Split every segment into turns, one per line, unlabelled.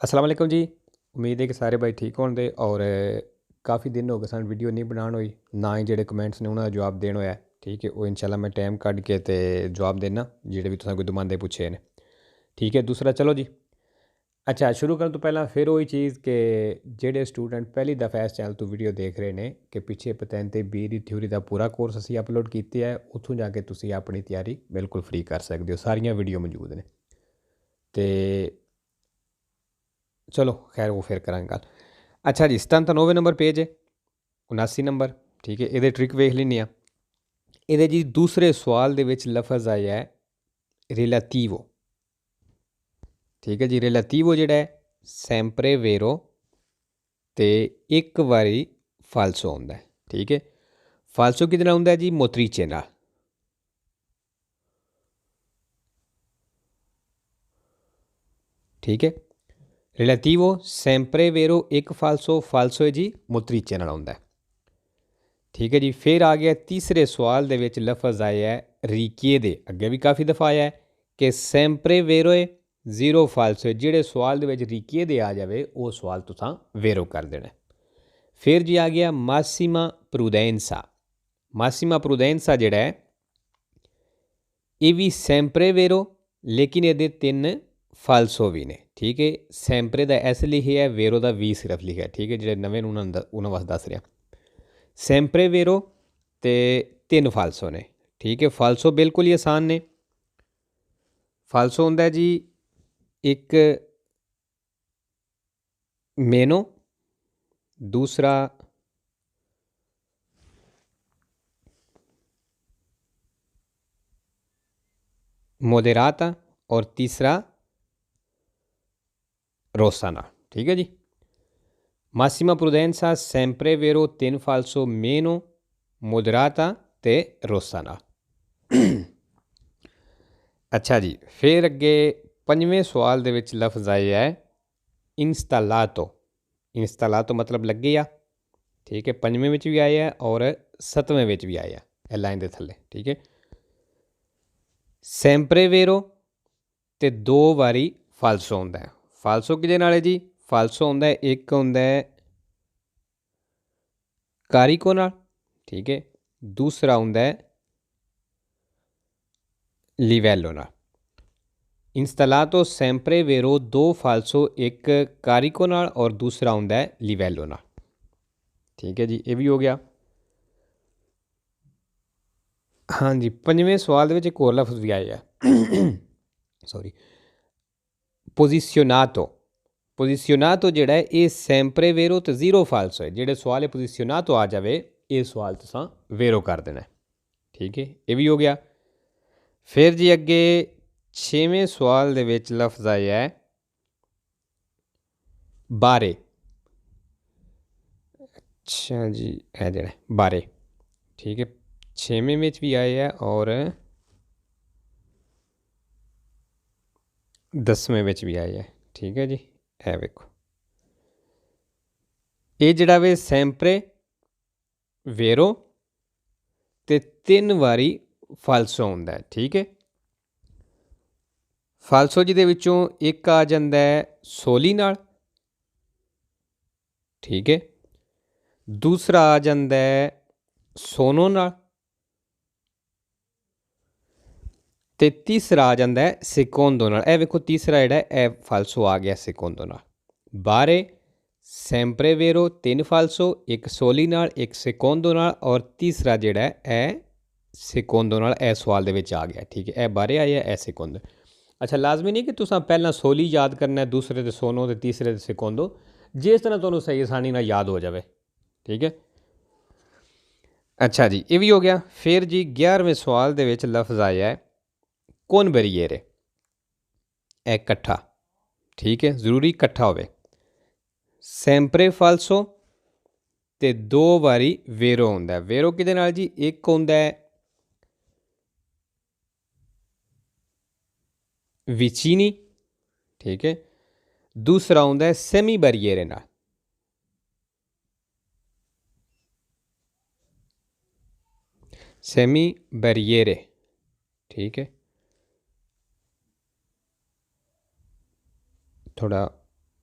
अस्सलाम वालेकुम जी। उम्मीद है कि सारे भाई ठीक होंगे और काफ़ी दिन हो गए सन वीडियो नहीं बनान होई ना ही जेह्ड़े कमेंट्स ने उन्होंने जवाब देना होया ठीक है। वो इंशाल्लाह मैं टाइम कड्ढ के ते जवाब देना जेह्ड़े भी तुसें कोई दमांदे पुच्छे ने। ठीक है, दूसरा चलो जी। अच्छा, शुरू करन तो पहला फिर वही चीज़ कि जेह्ड़े स्टूडेंट पहली दफ़ा इस चैनल तो वीडियो देख रहे ने कि पिछे पतैंते बी दी थ्योरी का पूरा कोर्स असी अपलोड कीता है, उत्थों जाके तुसी अपनी तैयारी बिल्कुल फ्री कर सकते हो, सारियां वीडियो मौजूद ने। ते चलो खैर वो फिर करांगे गल। अच्छा जी, 97 नंबर पेज है, 79 नंबर। ठीक है, ये ट्रिक वेख लेने। ये जी दूसरे सवाल दे विच लफज आया है रिलेटिवो। ठीक है जी, रिलेटिवो जिहड़ा है सैंपरे वेरो ते एक बारी फालसो आउंदा है। ठीक है, फालसो किहदे नाल आउंदा है जी? मोत्रीचे नाल। ठीक है, रिलेटिवो सैंपरे वेरो एक फालसो, फालसो है जी मोत्रीचे नाल आउंदा है। ठीक है जी, फिर आ गया तीसरे सवाल दे विच लफज आया है रिकिएदे। अगे भी काफ़ी दफ़ा आया है कि सैंपरे वेरोए जीरो फालसो। जेड़े सवाल दे विच रिकिएदे आ जाए वो सवाल तुसां वेरो कर देना। फिर जी आ गया मासिमा प्रूडेंसा। मासिमा प्रूडेंसा जेड़ा है ये भी सैंपरे वेरो, लेकिन ये तीन फालसो भी ने। ठीक है, सैंपरे का एस लिखिया है, वेरो का वी सिर्फ लिखा है। ठीक है, जो नवे उन्होंने वास्ते दस रहा। सैंपरे वेरो ते तीन फालसो ने। ठीक है, फालसो बिल्कुल ही आसान ने। फालसो होंदा जी एक मेनो, दूसरा मोदेराता और तीसरा रोसाना। ठीक है जी, मासिमा प्रूडेंसा सैंपरे वेरो तीन फालसो मेनो मोदराता ते रोसाना। अच्छा जी, फिर अगे पंजवें सवाल दे विच लफ्ज आया है इंस्टालातो। इंस्टालातो मतलब लगे आ। ठीक है, पंजवें विच भी आया है और सतवें विच भी आया है लाइन दे थल्ले। ठीक है, सैंपरे वेरो ते दो बारी फालसो होंदा है। फालसो किहदे नाल है जी? फालसो होंदा है एक होंदा है कारिको नाल। ठीक है, दूसरा होंदा है लिवेलो नाल। इंस्टालातो सैंपरे वेरो दो फालसो एक कारिको नाल और दूसरा होंदा है लिवेलो नाल। ठीक है जी, ये भी हो गया। हाँ जी, पंजवें सवाल में एक होर लफ्ज भी आया है सॉरी, पोजिशनातो। पोजिशनातो जेड़ा है ये सैंपरे वेरो तो जीरो फालसो है। जेड़े सवाल है पोजिशनातो आ जाए ये सवाल तुसां वेरो कर देना है। ठीक है, ये भी हो गया। फिर जी अगे छेवें सवाल दे विच लफ्ज आया है बारे। अच्छा जी, है जेड़ा बारे। ठीक है, छेवें में भी आया है और 10वें में भी आया है। ठीक है जी, है वेखो ये जड़ा वे सैंपरे वेरो ते तीन वारी फालसो होंदा है। ठीक है, फालसो जिहदे विचों एक आ जांदा है सोली नाल। ठीक है, दूसरा आ जांदा है सोनो नाल ते तीसरा आ जांदा है सेकोंदो नाल। ए वेखो तीसरा जेड़ा है फालसो आ गया सेकोंदो नाल। बारे सैंपरे वेरो तीन फालसो, एक सोली नाल एक सेकोंदो नाल और तीसरा जेड़ा है सेकोंदो नाल। ए सवाल दे विच आ गया। ठीक है, ए बारे आया ए सेकोंदो। अच्छा, लाजमी नहीं कि तुसां पहला सोली याद करना है, दूसरे ते सोनो ते तीसरे ते सेकोंदो, जिस तरह तुहानूं सही आसानी नाल याद हो जाए। ठीक है, अच्छा जी, ये भी हो गया। फिर जी 11वें सवाल दे विच लफ्ज आया है कौन बरिएरे। ए कट्ठा। ठीक है, जरूरी कट्ठा होवे। सैंपरे फालसो ते दो बारी वेरो होंदा है। वेरो किहदे नाल जी? एक होंदा है विचीनी। ठीक है, दूसरा होंदा है सेमी बरिएरे नाल। सेमी बरिएरे। ठीक है, थोड़ा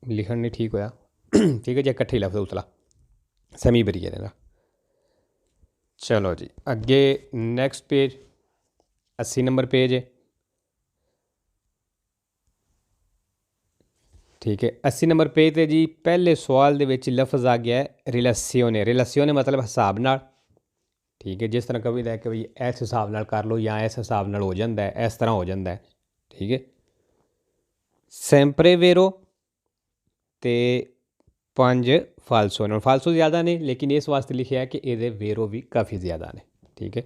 लिखण नहीं ठीक होया ठीक है जी, इकट्ठे ही लफ्ज़ उतला सैमी बरी है। चलो जी अगे नैक्सट पेज 80 नंबर पेज है। ठीक है 80 नंबर पेज ते जी पहले सवाल दे विच लफ्ज़ आ गया है रिलेसियोने। रिलेसियोने मतलब हिसाब नाल। ठीक है जिस तरह कभी है कि भाई इस हिसाब नाल कर लो या इस हिसाब नाल हो जाता है, इस तरह हो जाता है। ठीक है सैंपरे वेरो ते 5 फालसो ने। फालसो ज़्यादा ने लेकिन इस वास्ते लिखा है कि ये वेरो भी काफ़ी ज़्यादा ने। ठीक है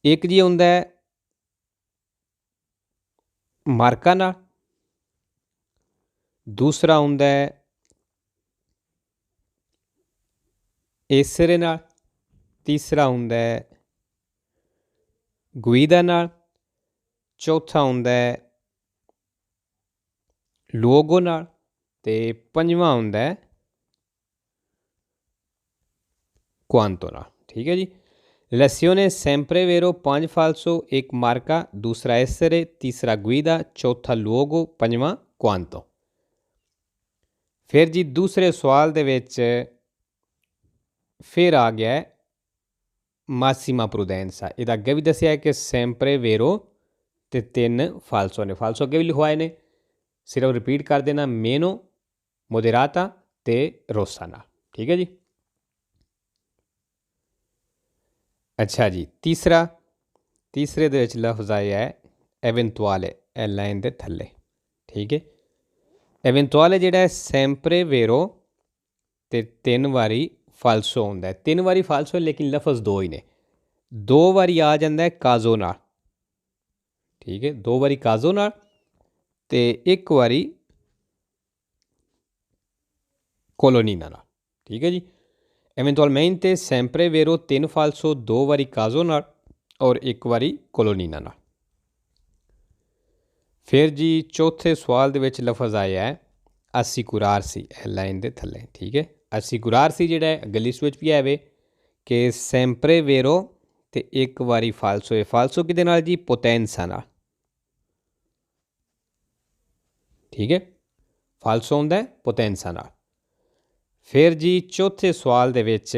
एक जी होंदा है मार्का नाल, दूसरा होंदा है एसरे नाल, तीसरा होंदा है गुइदा नाल, चौथा होंदा है लोगो नाल ते पंजवां होंदा है क्वांतो नाल। ठीक है जी लेसियोने सैंपरे वेरो 5 फालसो, एक मार्का, दूसरा एसरे, तीसरा गुइदा, चौथा लोगो, पंजवां क्वांतो। फिर जी दूसरे सवाल दे विच फिर आ गया है मासीमा प्रुदेंसा। इहदा अगे भी दसिया है कि सैंपरे वेरो ते 3 फालसो ने। फालसो अगे भी लिखवाए ने, सिर्फ रिपीट कर देना मेनो, मोदेराता ते रोसा नाल। ठीक है जी अच्छा जी तीसरे दे विच लफ्ज़ आया है एवेंतुआले, ए लाइन दे थल्ले। ठीक है एवेंतुआले जिहड़ा है सैंपरे वेरो ते 3 वारी फालसो होंदा है। 3 वारी फालसो लेकिन लफ्ज़ 2 ही ने। 2 वारी आ जाता है काजो नाल। ठीक है 2 वारी काजो नाल ते 1 वारी कोलोनीना नाल। ठीक है जी एवेंतुअलमेंटे सैंपरे वेरो 3 फालसो, 2 वारी काजो नाल और 1 वारी कोलोनीना नाल। फिर जी चौथे सवाल दे विच लफ्ज़ आया है असिकुरारसी, लाइन दे थल्ले। ठीक है असिकुरारसी जिहड़ा है अगे लिस्ट विच भी है वे कि सैंपरे वेरो ते 1 वारी फालसो है। फालसो किहदे नाल जी पोतेंसा नाल। ठीक है फालसो होंदा है पोतेंसा नाल। फिर जी चौथे सवाल दे विच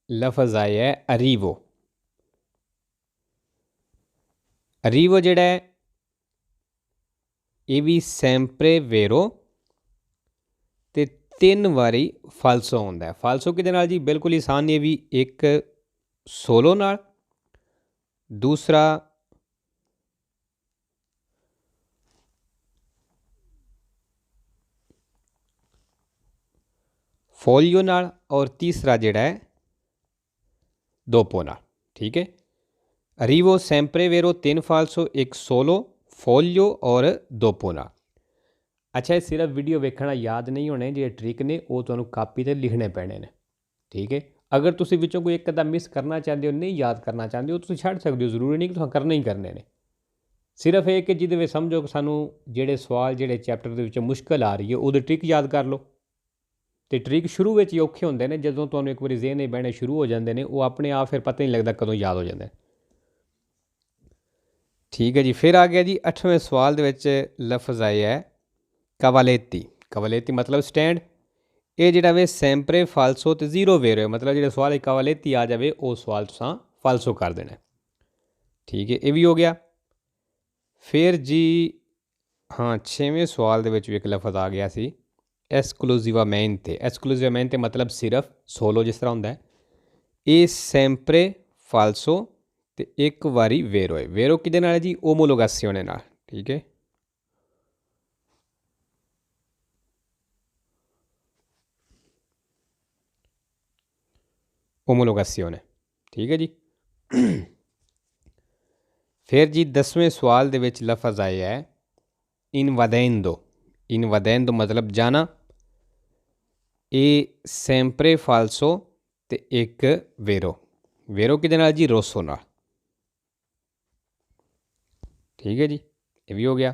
लफ्ज़ आया है अरीवो। अरीवो जिहड़ा है ये भी सैंपरे वेरो ते 3 वारी फालसो होंदा है। फालसो किहदे नाल जी बिल्कुल आसान, ये भी एक सोलो नाल, दूसरा फोलियो नाल और तीसरा जिहड़ा है दोपो नाल। ठीक है अरीवो सैंपरे वेरो 3 फालसो, एक सोलो, फोलियो और दोपो नाल। अच्छा ये सिर्फ वीडियो वेखना याद नहीं होने, जो ट्रिक ने वो तुहानूं कापी ते लिखने पैने ने। ठीक है अगर तुसीं विचों कोई एक अद्धा मिस करना चाहते हो, नहीं याद करना चाहते हो, तुसीं छड्ड सकदे हो, जरूरी नहीं कि तुहां करने ही करने ने। सिर्फ एक कि जिहदे विच समझो कि सानूं जिहड़े सवाल जिहड़े चैप्टर दे विच मुश्किल आ रही है ਉਹਦੀ ट्रिक याद कर लो। तो ट्रिक शुरू में ही औखे होंगे ने, जो तुहानूं एक बार ज़हन बहने शुरू हो जाते हैं वो अपने आप फिर पता नहीं लगता कदों याद हो जाता है। ठीक है जी फिर आ गया जी 8वें सवाल दे विच लफ्ज़ आया है कवालेती। कवालेती मतलब स्टैंड। ये जिहड़ा वे सैंपरे फालसो तो 0 वेरो है, मतलब जो सवाल कवालेती आ जाए वो सवाल तुसां फालसो कर देना। ठीक है ये भी हो गया। फिर जी हाँ 6वें सवाल दे विच भी एक लफ्ज़ आ गया सी एसक्लूसिवामेंटे। एसक्लूसिवामेंटे मतलब सिर्फ सोलो जिस तरह होंदा है। ये सैंपरे फालसो तो 1 वारी वेरो है। वेरो किहदे नाल है जी ओमोलोगासियोने नाल। ठीक है ओमोलोगासियोने। ठीक है जी फिर जी 10वें सवाल दे विच लफ्ज़ आया है इनवादेंदो। इनवादेंदो मतलब जाना। ये सैंपरे फालसो तो 1 वेरो। वेरो किहदे नाल जी रोसो नाल। ठीक है जी ये भी हो गया।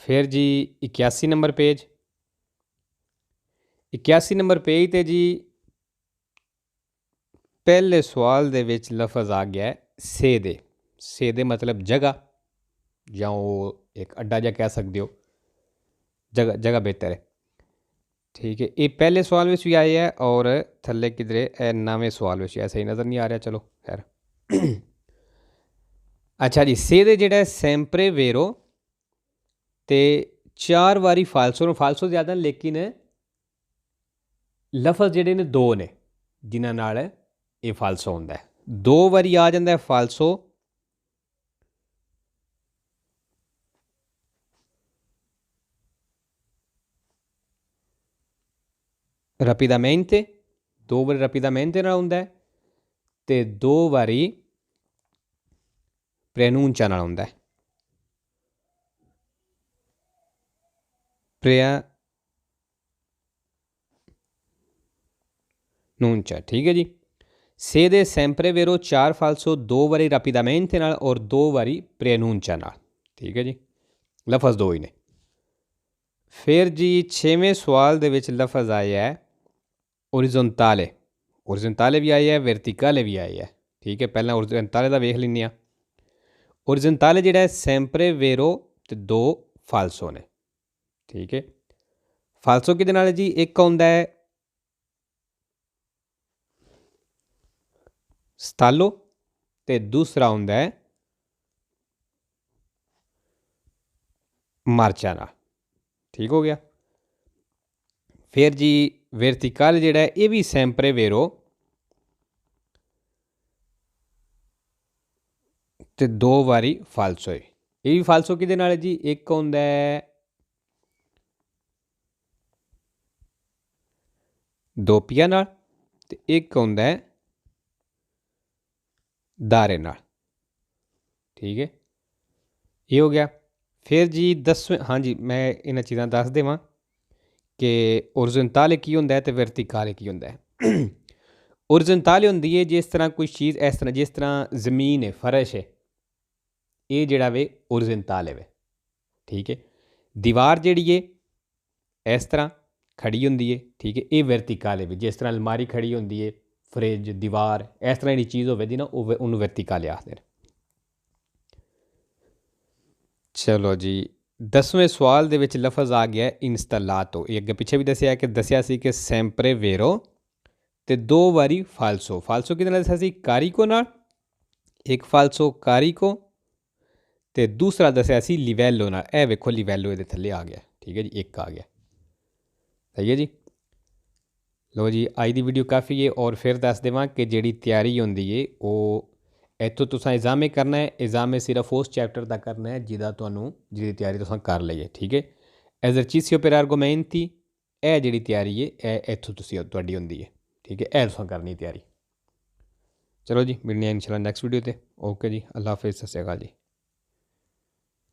फिर जी 81 नंबर पेज। 81 नंबर पेज ते जी पहले सवाल दे विच लफ्ज़ आ गया है सेदे। सेदे मतलब जगह, या वो एक अड्डा जा कह सकते हो। जगह जगह बेहतर है। ठीक है, ये पहले सवाल में भी आया है और थल्ले किधरे नवे सवाल में भी सही नज़र नहीं आ रहा, चलो खैर। अच्छा जी, से दे जेड़ा सैंपरे वेरो ते 4 वारी फालसो फालसो ज़्यादा लेकिन लफज जेडे ने 2 ने जिन्हां नाल ये फालसो होंदा है। 2 वारी आ जाता है फालसो rapidamente, 2 वारी rapidamente नाल होंदा है ते 2 वारी prenuncia नाल होंदा है। preannuncia, ठीक है जी। से दे sempre vero 4 falso 2 वारी rapidamente नाल और 2 वारी preannuncia नाल, ठीक है जी। लफज 2 ही ने। फिर जी 6वें सवाल दे विच लफज आया है ओरिजोंताले। ओरिजोंताले भी आया है, वर्टिकले भी आया है। ठीक है, पहला ओरिजोंताले दा वेख लैंदे आं। ओरिजोंताले जेह्ड़ा है सैंपरे वेरो ते 2 फालसो ने। ठीक है, फालसो किहदे नाल जी, एक आउंदा है स्टालो ते दूसरा आउंदा है मार्चा नाल। ठीक हो गया। फिर जी वर्टिकल जेह्ड़ा है ये भी सैंपरे वेरो ते 2 वारी फालसो है। ये भी फालसो किहदे नाल है जी, एक आउंदा है दोपिया नाल ते एक आउंदा है दारे नाल। ठीक है, ये हो गया। फिर जी 10वें, हाँ जी मैं इन्हां चीज़ां दस देवां कि ओरिजोंताले की होंदा है ते वर्टिकले की होंदा है। ओरिजोंताले होंदी है जिस तरह कोई चीज़ इस तरह, जिस तरह ज़मीन है, फर्श है, ये जेह्ड़ा वे ओरिजोंताले वे। ठीक है, दीवार जेह्ड़ी है इस तरह खड़ी होंदी है। ठीक है, ये वर्टिकल है, जिस तरह अलमारी खड़ी होंदी है, फ्रिज, दीवार, इस तरह की चीज़ होवे दी ना, उन्होंने वर्टिकल आखदे ने। चलो जी 10वें सवाल दे विच लफज आ गया इंस्टलातो। ये अगे पिछे भी दसिया कि दसिया सी कि सैंपरे वेरो ते 2 वारी फालसो। फालसो किहदे नाल दसिया सी, कारिको नाल। एक फालसो कारिको ते दूसरा दसिया सी लिवेलो नाल। ए वेखो लिवेलो इहदे थल्ले आ गया। ठीक है जी, एक आ गया। सही है जी। लो जी अज दी वीडियो काफ़ी है और फिर दस देवां कि जिहड़ी तैयारी होंदी है वो इत्थों तुसां एग्जामे करना है। एग्जामे सिर्फ उस चैप्टर का करना है जिहदा तुहानूं जिहदी तैयारी तुसां कर लई है। ठीक है, एजरचीसियो पर आर्गोमेंटी ए जिहड़ी तैयारी है ए इत्थों तुसीं तुहाडी होंदी है। ठीक है, ए तुसां करनी तैयारी। चलो जी मिलने हैं इंशाल्लाह नैक्सट वीडियो ते। ओके जी, अल्लाह हाफिज़, सत श्री अकाल जी।